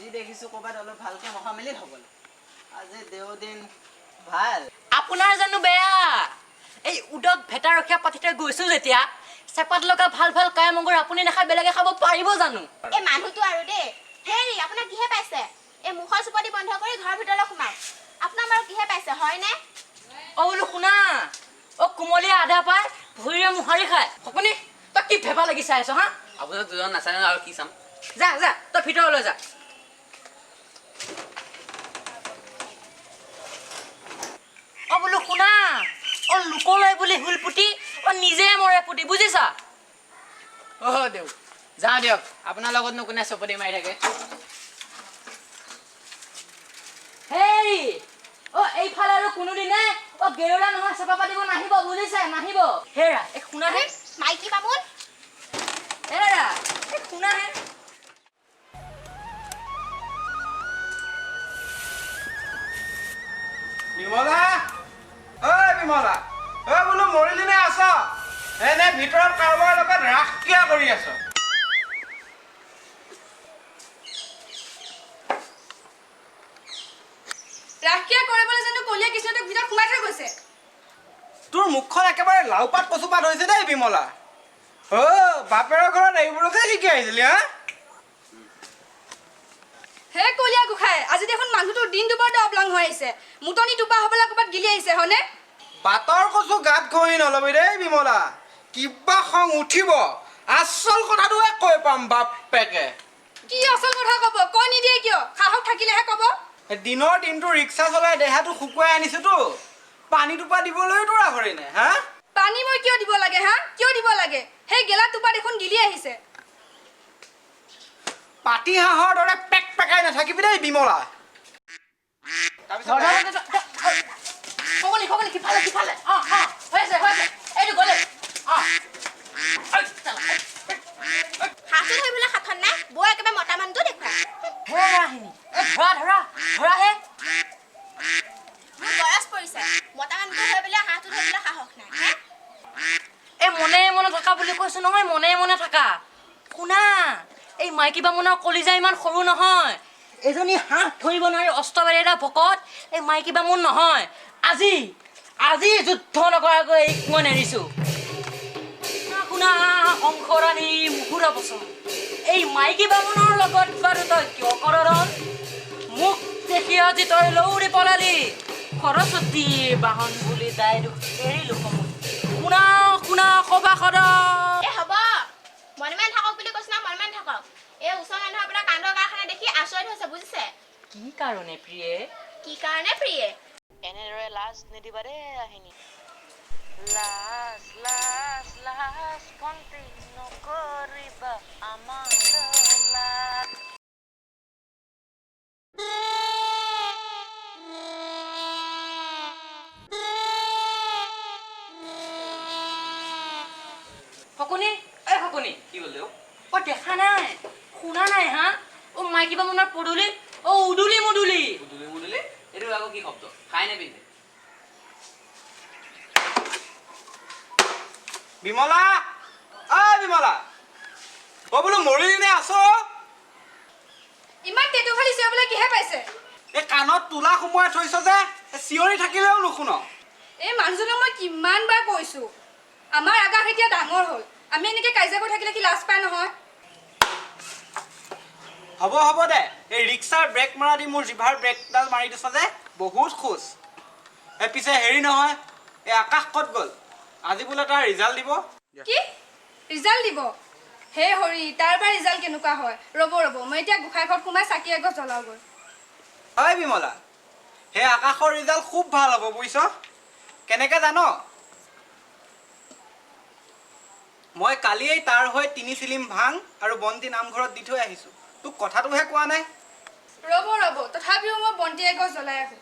আজি দেখিছো ক'ৰবাত অলপ ভালকে মহামেলি হ'বলে আজি দেওদিন ভাল আপোনাৰ জানো বেয়া এই উদক ভেটা ৰখা পাতিতে গৈছো যেতিয়া চেপাত লগা ভাল ভাল কায় মংগুৰ আপুনি নাখায় বেলেগে খাব পাৰিব জানো এই মানুহটো আৰু দে হেৰি আপোনাৰ কিহে পাইছে এই মুখৰ চুপতি বন্ধ কৰি ঘৰৰ ভিতৰলৈ সোমাওক আপোনাৰ বাৰু কিহে পাইছে হয়নে অ বোলো শুনা অ কুমলীয়া আধা পাই ভৰিৰে মুহাৰি খায় আপুনি তই কি ভেবা লাগি চাই আছ হা আপোনাৰ দুজন নাচানে আৰু কি চাম যা যা তই ভিতৰলৈ যা অ বোলো শুনা অ লোকলৈ বুলি হুলপুতি অ নিজে মৰে পুতি বুজিছা অ' দেউ যাওঁ দিয়ক আপোনাৰ লগতনো কোনে চপতি মাৰি থাকে হেই অ এইফালে আৰু কোনোদিনে অ গেৰুলা নহয় চেপা পাতিব নাহিব বুজিছে নাহিব হেৰা এই শুনাহে মাইকী বামুণ হেৰা এই শুনাহে বিমলা ঐ বিমলা ঐ বোলো মৰিলি নে আছ এনে ভিতৰত কাৰোবাৰ লগত ৰাস কিয় কৰি আছ ৰাখিয়া কৰিবলৈ জানো কলিয়া কৃষ্ণটোক ভিতৰত সোমাই থৈ গৈছে তোৰ মুখখন একেবাৰে লাওপাত কচুপাত হৈছে দেই বিমলা বাপেৰৰ ঘৰত এইবোৰকে শিকি আহিছিলি হা হে কলিয়া গোসাঁই আজি দেখোন মানুহটোৰ দিন দুপৰতে অবলং হৈ আহিছে মুটনি টোপা হ'বলৈ ক'ৰবাত গিলি আহিছে হয়নে পাতৰ কচু গাত ঘঁহি নলবি দেই বিমলা কিবা খং উঠিব আচল কথাটোহে কৈ পাম বাপেকে কি আচল কথা ক'ব কৈ নিদিয়ে কিয় সাহস থাকিলেহে ক'ব দিনৰ দিনটো ৰিক্সা চলাই দেহাটো শুকুৱাই আনিছোতো পানী টোপা দিবলৈ তোৰ আহৰি নাই হা পানী মই কিয় দিব লাগে হা কিয় দিব লাগে সেই গেলা টোপা দেখোন গিলি আহিছে পাতি হাঁহৰ দৰে পেক পেকাই নাথাকিবি দেই বিমলা খগলি খগলি কিফালে কিফালে হৈছে হৈছে এইটো গ'লে হাতত ধৰিবলৈ সাথন নাই বৌ একেবাৰে মতা মানুহটো দেখুৱাই হেৰাহিনী এই ধৰা ধৰা ধৰাহে মোৰ বয়স পৰিছে মতা মানুহটো ধৰিবলৈ হাতত ধৰিবলৈ সাহস নাই হে এই মনে মনে থকা বুলি কৈছো নহয় মনে মনে থাকা শুনা এই মাইকী বামুণৰ কলিজা ইমান সৰু নহয় এজনী হাঁহ ধৰিব নোৱাৰি অস্ত্ৰবাৰী এটা ভকত এই মাইকী বামুণ নহয় আজি আজি যুদ্ধ নকৰাকৈ এইক মই নেৰিছো শুনা অংশৰাণী মুহুৰা বচন এই মাইকী বামুণৰ লগত বাৰু তই কিয় কৰৰণ মোক দেখি আজি তই লৌৰি পলালি সৰস্বতীৰ বাহন বুলি দাই দুখ এৰিলো সময় শুনা শুনা সভা সদা এ হ'ব মনে থাকক বুলি কৈছো না মনে থাকক এই ওচৰ মানুহ আপোনাৰ কান্দৰ কাৰখানা দেখি আচৰিত হৈছে বুজিছে কি কাৰণে প্ৰিয়ে কি কাৰণে প্ৰিয়ে এনেদৰে লাজ নিদিবা দেই আহিনী লাজ লাজ লাজ ভন্তি নকৰিবা আমাৰ লাজ শকুনি এই শকুনি কি হ'ল দেউ অ দেখা নাই শুনা নাই হা অ মাইকী বামুণৰ পদূলি অ উদুলি মুদুলি মুদুলি মুদুলি এইটো আকৌ কি শব্দ খাই নে পিন্ধে বিমলা বিমলা বোলো মৰিলি নে আছ ইমান টেটু ফালি চিঞৰিবলৈ কিহে পাইছে এই কাণত তোলা সোমোৱাই থৈছ যে চিঞৰি থাকিলেও নুশুন এই মানুহজনক মই কিমান বাৰ কৈছো আমাৰ আগাহ এতিয়া ডাঙৰ হ'ল আমি এনেকৈ কাজিয়া কৰি থাকিলে কি লাজ পায় নহয় হ'ব হ'ব দে এই ৰিক্সাৰ ব্ৰেক মৰা দি মোৰ জিভাৰ ব্ৰেকডাল মাৰি দিছ যে বহুত খোজ পিছে হেৰি নহয় এই আকাশ ক'ত গ'ল আজি বোলে তাৰ ৰিজাল্ট দিব কি ৰিজাল্ট দিব হে হৰি তাৰ পৰা ৰিজাল্ট কেনেকুৱা হয় ৰ'ব মই এতিয়া গোসাঁই ঘৰত সোমাই চাকি এগছ জ্বলাওগৈ হয় বিমলা সেই আকাশৰ ৰিজাল্ট খুব ভাল হ'ব বুজিছ কেনেকৈ জান মই কালিয়েই তাৰ হৈ 3 চিলিম ভাং আৰু বন্তি নামঘৰত দি থৈ আহিছোঁ তোক কথাটোহে কোৱা নাই ৰ'ব তথাপিও মই বন্তি এগছ জ্বলাই আহোঁ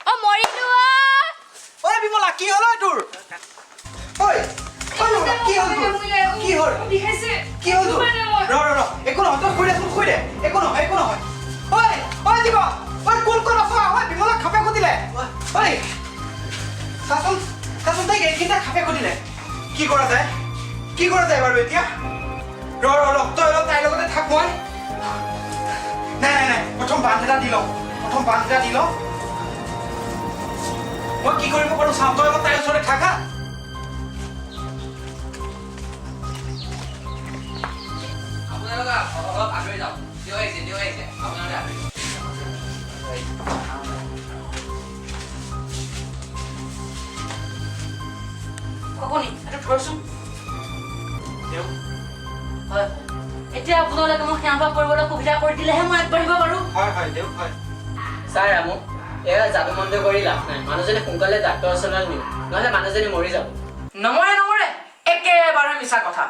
অ মৰিলো ঐ বিমলা কি হ'ল তোৰ ঐ বিমলা কি হ'ল তোৰ কি হ'ল কি হ'ল তোৰ ৰ একো নহয় তই শুই দে একো নহয় ঐ দিব কোন আছ ঐ বিমলা খাপে খুদিলে ঐ চাচোন তাইক এইখিনিতে খাপে খুদিলে কি কৰা যায় কি কৰা যায় বাৰু এতিয়া ৰ তই অলপ তাইৰ লগতে থাক মই নাই প্ৰথম বান্ধ এটা দি লওঁ মই কি কৰিব পাৰোঁ চাওঁ তই অলপ তাইৰ ওচৰতে থাকা আপোনালোকে অলপ আঁতৰি যাওক তেওঁ আহিছে আপোনালোকে আঁতৰি খগনি এইটো ধৰচোন দেউ হয় এতিয়া আপোনালোকে মোক সেৱা কৰিবলৈ সুবিধা কৰি দিলেহে মই আগবাঢ়িব পাৰোঁ হয় দেউ হয় ছাৰ ৰামু এয়া যাদু মন্ত্ৰ কৰি লাভ নাই মানুহজনে সোনকালে ডাক্তৰৰ ওচৰলৈ নিওঁ নহ'লে মানুহজনী মৰি যাব নমৰে একেবাৰে মিছা কথা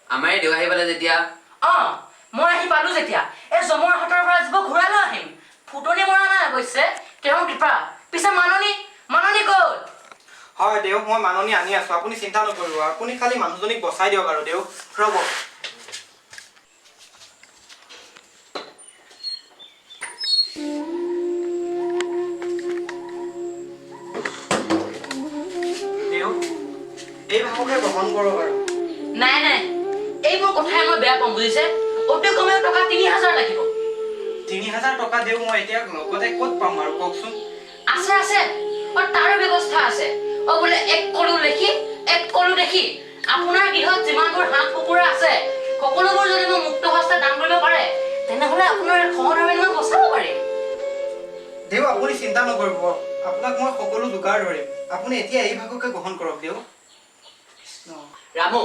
আমাৰ এই দেউ আহি পালে যেতিয়া মই আহি পালো যেতিয়া এই জমৰ হাতৰ পৰা জীৱ ঘূৰাই লৈ আহিম ফুটনি মৰা নাই অৱশ্যে তেওঁৰ কৃপা পিছে মাননি ক'ত হয় দেউ মই মাননি আনি আছোঁ আপুনি চিন্তা নকৰিব আপুনি খালি মানুহজনীক বচাই দিয়ক আৰু দেউ ৰ'ব দেউ এই ভাষকে গ্ৰহণ কৰক আৰু নাই এইবোৰ কথাই মই বেয়া পাম বুজিছে অতি কমেও টকা ৩,০০০ লাগিব ৩,০০০ টকা দেউ মই এতিয়া লগতে ক'ত পাম আৰু কওকচোন আছে তাৰো ব্যৱস্থা আছে বোলে ১ কৰো লেখি ১ কৰো দেখি আপোনাৰ গৃহত যিমানবোৰ হাঁহ কুকুৰা আছে সকলোবোৰ যদি মই মুক্ত হস্তে দান কৰিব পাৰে তেনেহ'লে আপোনাৰ ঘৰ আমি মই বচাব পাৰিম দেউ আপুনি চিন্তা নকৰিব আপোনাক মই সকলো যোগাৰ ধৰিম আপুনি এতিয়া এই ভাগকে গ্ৰহণ কৰক দেউ ৰামু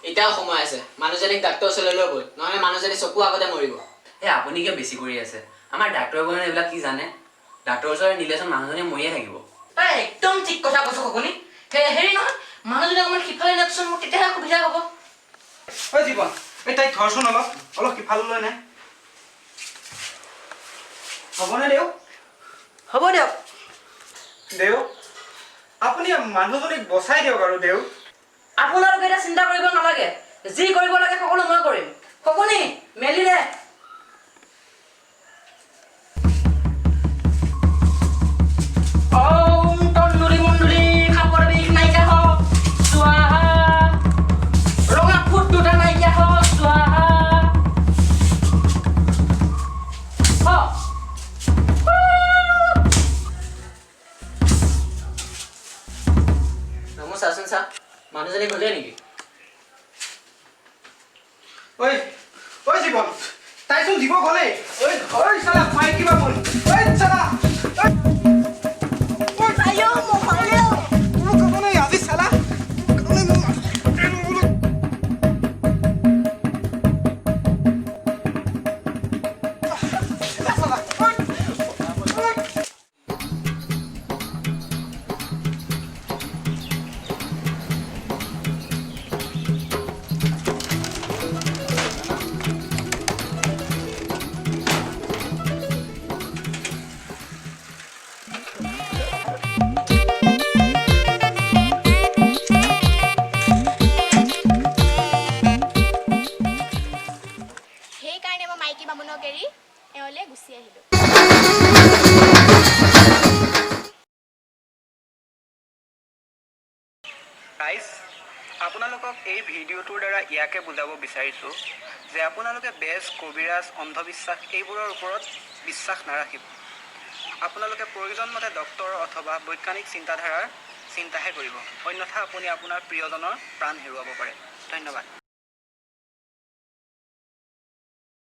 এতিয়াও সময় আছে মানুহজনীক ডাক্তৰৰ ওচৰলৈ লৈ গ'ল নহ'লে মানুহজনী চকু আগতে মৰিব আপুনি কিয় বেছি কৰি আছে আমাৰ ডাক্তৰবোৰে এইবিলাক কি জানে ডাক্তৰৰ ওচৰলৈ নিলেচোন মানুহজনী মৰিয়ে থাকিব তই একদম ঠিক কথা কৈছ খগনি হেৰি নহয় মানুহজনী অকণমান সিফালে নিয়কচোন মোৰ তেতিয়াহে সুবিধা হ'ব ঐ জীৱন এই তাইক ধৰচোন অলপ সিফাললৈ নাই হ'বনে দেউ হ'ব দিয়ক দেউ আপুনি মানুহজনীক বচাই দিয়ক আৰু দেউ আপোনালোকে এতিয়া চিন্তা কৰিব নালাগে যি কৰিব লাগে সকলো মই কৰিম খগনি মেলি দে চাচোন চা মানুহজনী গ'লে নেকি ঐ জীৱন তাইচোন দিব গ'লেই ঐ চালা মাইকী বামুণ ঐ চালা আজি চালা সেইকাৰণে মই মাইকী বামুণক এৰি এওঁলৈ গুচি আহিলোঁ গাইজ আপোনালোকক এই ভিডিঅ'টোৰ দ্বাৰা ইয়াকে বুজাব বিচাৰিছোঁ যে আপোনালোকে বেজ কবিৰাজ অন্ধবিশ্বাস এইবোৰৰ ওপৰত বিশ্বাস নাৰাখিব আপোনালোকে প্ৰয়োজন মতে ডক্তৰ অথবা বৈজ্ঞানিক চিন্তাধাৰাৰ চিন্তাহে কৰিব অন্যথা আপুনি আপোনাৰ প্ৰিয়জনৰ প্ৰাণ হেৰুৱাব পাৰে ধন্যবাদ